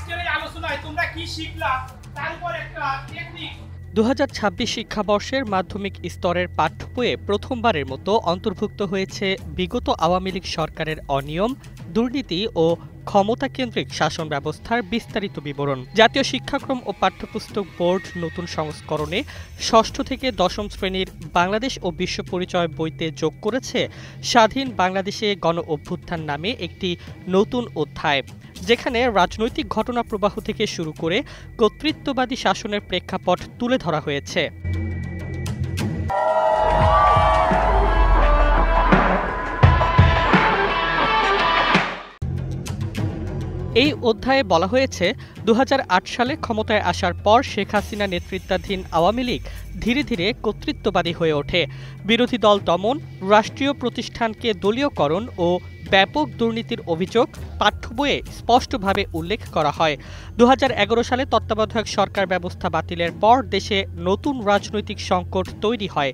আজকের এই আলোচনায় তোমরা কি শিখলা তার উপর একটা টেকনিক 2026 শিক্ষাবর্ষের মাধ্যমিক স্তরের পাঠ্য বইয়ে প্রথমবারের মতো অন্তর্ভুক্ত হয়েছে বিগত আওয়ামী লীগ সরকারের অনিয়ম, দুর্নীতি ও ক্ষমতাকেন্দ্রিক শাসন ব্যবস্থার বিস্তারিত বিবরণ। জাতীয় শিক্ষাক্রম ও পাঠ্যপুস্তক বোর্ড নতুন সংস্করণে ষষ্ঠ থেকে দশম শ্রেণীর বাংলাদেশ ও বিশ্ব পরিচয় বইতে যোগ করেছে স্বাধীন বাংলাদেশে গণ অভ্যুত্থান নামে একটি নতুন অধ্যায়, যেখানে রাজনৈতিক ঘটনা প্রবাহ থেকে শুরু করে কর্তৃত্ববাদী শাসনের প্রেক্ষাপট তুলে ধরা হয়েছে। এই অধ্যায়ে বলা হয়েছে 2008 সালে ক্ষমতায় আসার পর শেখ হাসিনা নেতৃত্বাধীন আওয়ামী লীগ ধীরে ধীরে কর্তৃত্ববাদী হয়ে ওঠে। বিরোধী দল দমন, রাষ্ট্রীয় প্রতিষ্ঠানকে দলীয়করণ ও ব্যাপক দুর্নীতির অভিযোগ পাঠ্য বইয়ে স্পষ্টভাবে উল্লেখ করা হয়। 2011 সালে তত্ত্বাবধায়ক সরকার ব্যবস্থা বাতিলের পর দেশে নতুন রাজনৈতিক সংকট তৈরি হয়।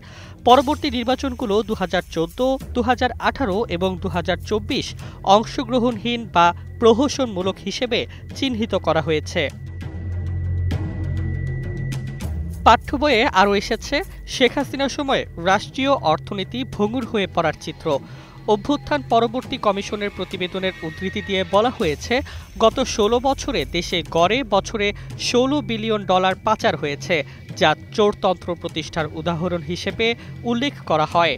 পরবর্তী নির্বাচনগুলো 2014, 2018 এবং 2024 অংশগ্রহণহীন বা প্রহসনমূলক হিসেবে চিহ্নিত করা হয়েছে। পাঠ্য বইয়ে আরও এসেছে শেখ হাসিনার সময় রাষ্ট্রীয় অর্থনীতি ভঙ্গুর হয়ে পড়ার চিত্র। অভ্যুত্থান পরবর্তী কমিশনের প্রতিবেদনের উদ্ধৃতি দিয়ে বলা হয়েছে, গত 16 বছরে দেশে গড়ে বছরে $16 বিলিয়ন পাচার হয়েছে, যা চোরতন্ত্র প্রতিষ্ঠার উদাহরণ হিসেবে উল্লেখ করা হয়।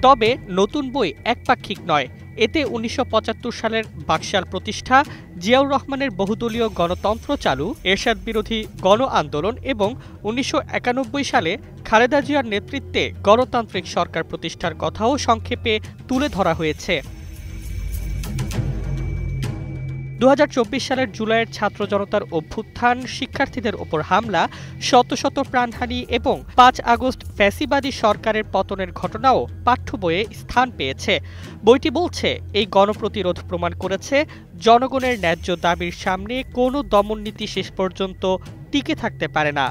তবে নতুন বই একপাক্ষিক নয়। এতে 1975 সালের বাকশাল প্রতিষ্ঠা, জিয়াউর রহমানের বহুদলীয় গণতন্ত্র চালু, এরশাদ বিরোধী গণ আন্দোলন এবং 1991 সালে খালেদা জিয়ার নেতৃত্বে গণতান্ত্রিক সরকার প্রতিষ্ঠার কথাও সংক্ষেপে তুলে ধরা হয়েছে। 2024 সালের জুলাইয়ের ছাত্র জনতার অভ্যুত্থান, শিক্ষার্থীদের ওপর হামলা, শত শত প্রাণহানি এবং 5 আগস্ট ফ্যাসিবাদী সরকারের পতনের ঘটনাও পাঠ্য বইয়ে স্থান পেয়েছে। বইটি বলছে, এই গণপ্রতিরোধ প্রমাণ করেছে জনগণের ন্যায্য দাবির সামনে কোনো দমননীতি শেষ পর্যন্ত টিকে থাকতে পারে না।